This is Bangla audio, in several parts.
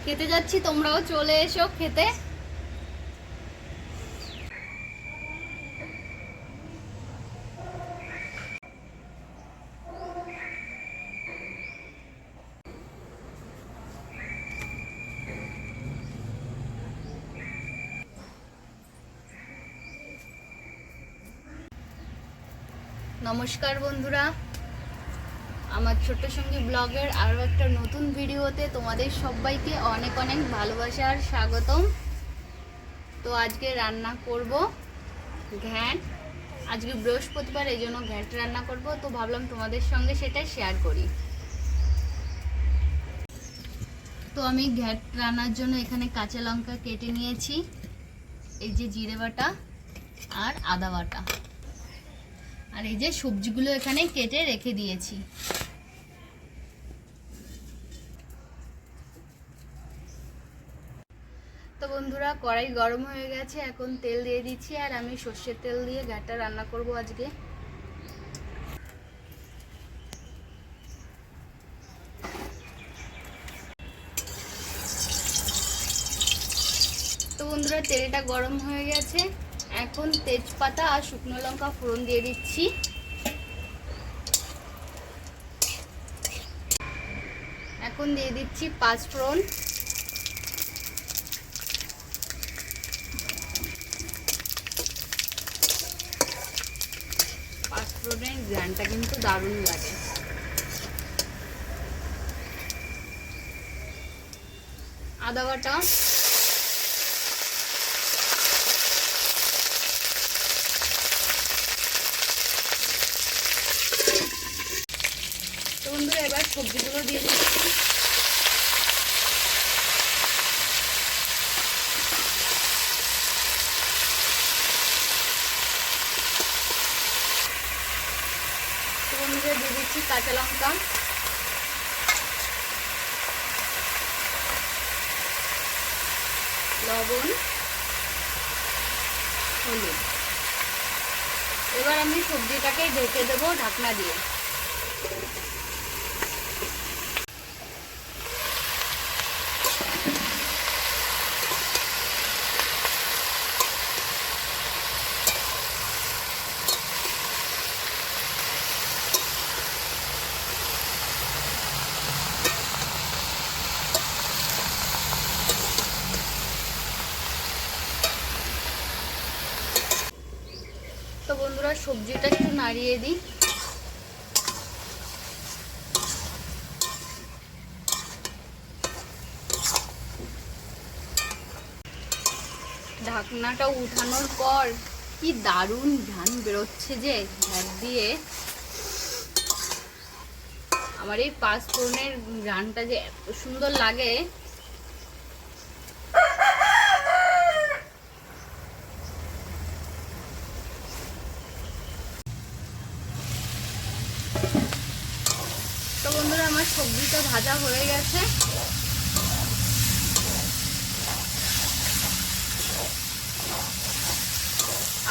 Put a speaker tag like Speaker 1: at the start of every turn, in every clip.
Speaker 1: খেতে যাচ্ছি, তোমরাও চলে এসো খেতে। নমস্কার বন্ধুরা, আমার ছোট্ট সঙ্গী ব্লগের আরও একটা নতুন ভিডিওতে তোমাদের সবাইকে অনেক অনেক ভালোবাসা আর স্বাগতম। তো আজকে রান্না করব ঘ্যাঁট। আজকে বৃহস্পতিবার, এই জন্য ঘ্যাঁট রান্না করব। তো ভাবলাম তোমাদের সঙ্গে সেটা শেয়ার করি। তো আমি ঘ্যাঁট রান্নার জন্য এখানে কাঁচা লঙ্কা কেটে নিয়েছি, এই যে জিরে বাটা আর আদা বাটা, আর এই যে সবজিগুলো এখানে কেটে রেখে দিয়েছি। তো বন্ধুরা, কড়াই গরম হয়ে গেছে, এখন তেল দিয়ে দিচ্ছি। আর আমি সর্ষের তেল দিয়ে ঘ্যাঁটটা রান্না করব আজকে। তো বন্ধুরা, তেলটা গরম হয়ে গেছে, এখন তেজপাতা আর শুকনো লঙ্কা ফোড়ন দিয়ে দিচ্ছি। এখন দিয়ে দিচ্ছি পাঁচফোড়ন। পাঁচফোড়নের ঘ্রাণটা কিন্তু দারুণ লাগে। আদা বাটা, তো বন্ধুরা এবার সবজিগুলো দিয়ে দিচ্ছি। তো বন্ধুরা দিয়ে দিচ্ছি কাঁচা লঙ্কা, লবণ, হলুদ। এবার আমি সবজিটাকে ঢেকে দেবো ঢাকনা দিয়ে। তো বন্ধুরা, সবজিটা একটু নাড়িয়ে দিই। ঢাকনাটা উঠানোর পর কি দারুণ ঘ্রাণ বেরোচ্ছে যে ঘ্যাঁট দিয়ে। আমার এই পাঁচফোড়নের ঘ্রাণটা যে এত সুন্দর লাগে। তো বন্ধুরা, আমার সবজিটা ভাজা হয়ে গেছে।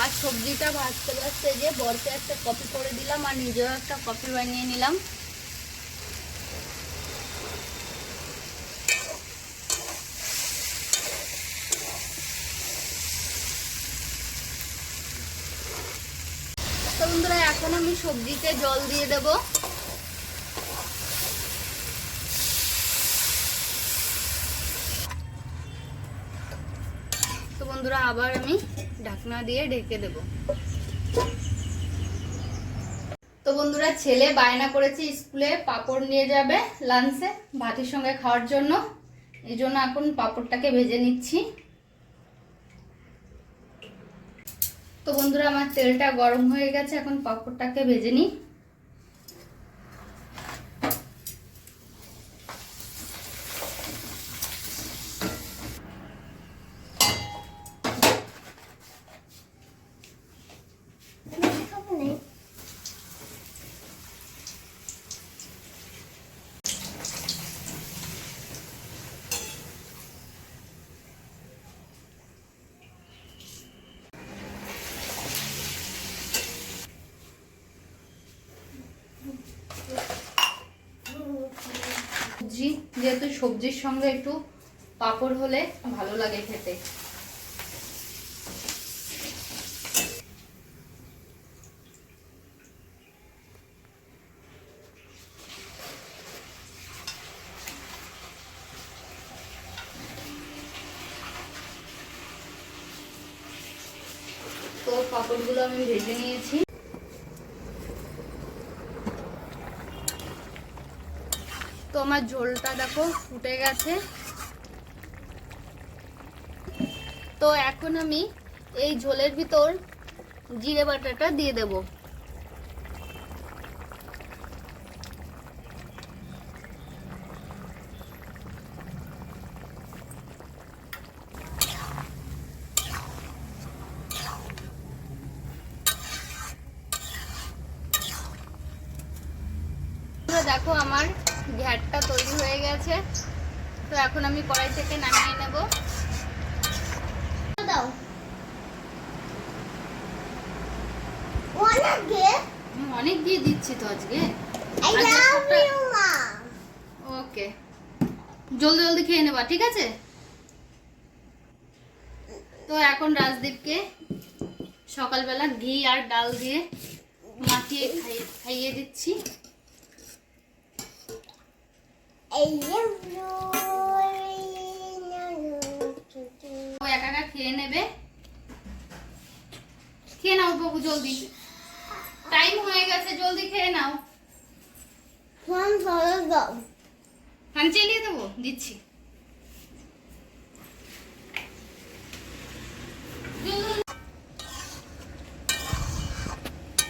Speaker 1: আর সবজিটা ভাজতে ভাজতে যে বরকে একটা কফি করে দিলাম, আর নিজেও একটা কফি বানিয়ে নিলাম। তো বন্ধুরা, এখন আমি সবজিতে জল দিয়ে দেব। তো বন্ধুরা, আবার আমি ঢাকনা দিয়ে ঢেকে দেব। তো বন্ধুরা, ছেলে বায়না করেছে স্কুলে পাঁপড় নিয়ে যাবে লাঞ্চে ভাতের সঙ্গে খাওয়ার জন্য, এই জন্য এখন পাঁপড়টাকে ভেজে নিচ্ছি। তো বন্ধুরা, আমার তেলটা গরম হয়ে গেছে, এখন পাঁপড়টাকে ভেজে নিই। যেহেতু সবজির সঙ্গে একটু পাঁপড় হলে ভালো লাগে খেতে। তো পাঁপড়গুলো আমি ভেজে নিয়েছি। তো আমার ঝোলটা দেখো ফুটে গেছে। তো এখন আমি এই ঝোলের ভিতর জিরে বাটাটা দিয়ে দেব। দেখো আমার ঘ্যাটটা তৈরি হয়ে গেছে। তো এখন আমি কড়াই থেকে নামিয়ে নেব। দাও অনেক দিয়ে দিচ্ছি তো আজকে। ওকে, জলদি জলদি খেয়ে নেবা, ঠিক আছে? তো এখন রাজদীপকে সকালবেলা ঘি আর ডাল দিয়ে মাখিয়ে খাইয়ে দিচ্ছি। একা একা খেয়ে নেবে। খেয়ে নাও বাবু, জলদি, টাইম হয়ে গেছে, জলদি খেয়ে নাও। ফ্যান চালিয়ে দেবো, দিচ্ছি।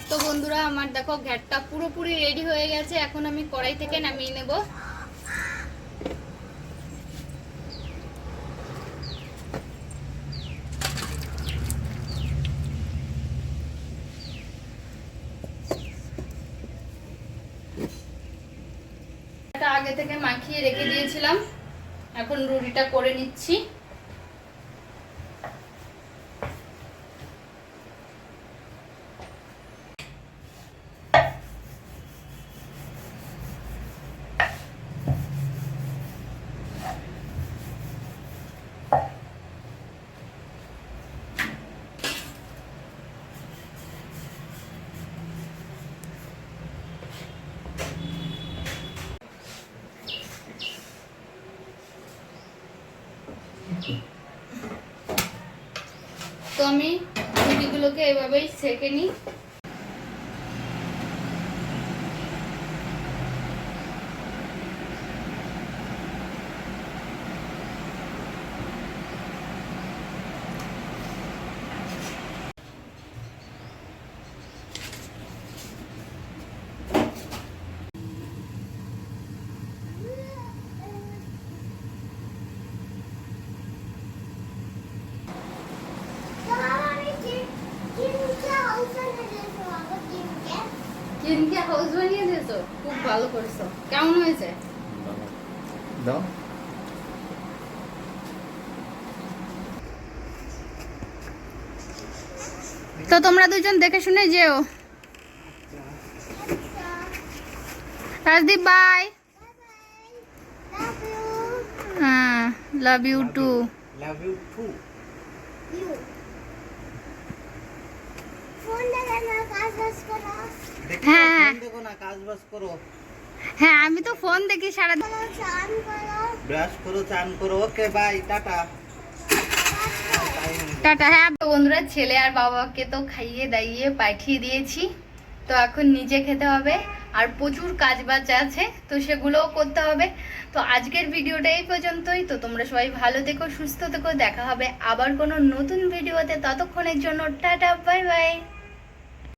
Speaker 1: তো বন্ধুরা আমার দেখো ঘ্যাটটা পুরোপুরি রেডি হয়ে গেছে। এখন আমি কড়াই থেকে নামিয়ে নেব। আগে থেকে মাখিয়ে রেখে দিয়েছিলাম, এখন রুটিটা করে নিচ্ছি। তো আমি রুটিগুলোকে এভাবেই সেঁকে নিই। কিনকে হাউস বানিয়ে দিয়েছো, খুব ভালো করেছো। কেমন হয়েছে? দাও। তো তোমরা দুজন দেখে শুনে যেও। রাজদীপ বাই। হ্যাঁ, love you too.
Speaker 2: Love you too.
Speaker 1: হ্যাঁ
Speaker 2: দেখো না, কাজ বাজ করো।
Speaker 1: হ্যাঁ, আমি তো ফোন দেখি সারা।
Speaker 2: ব্রাশ করো, চান করো। Okay bye, tata.
Speaker 1: টাটা। হ্যাঁ বন্ধুরা, ছেলে আর বাবাকে তো খাইয়ে দাইয়ে পাঠিয়ে দিয়েছি। তো এখন নিজে খেতে হবে, আর প্রচুর কাজ বাজ আছে, তো সেগুলোও করতে হবে। তো আজকের ভিডিওটা এই পর্যন্তই। তো তোমরা সবাই ভালো থেকো, সুস্থ থেকো। দেখা হবে আবার কোনো নতুন ভিডিওতে। ততক্ষণের জন্য টাটা, বাই বাই।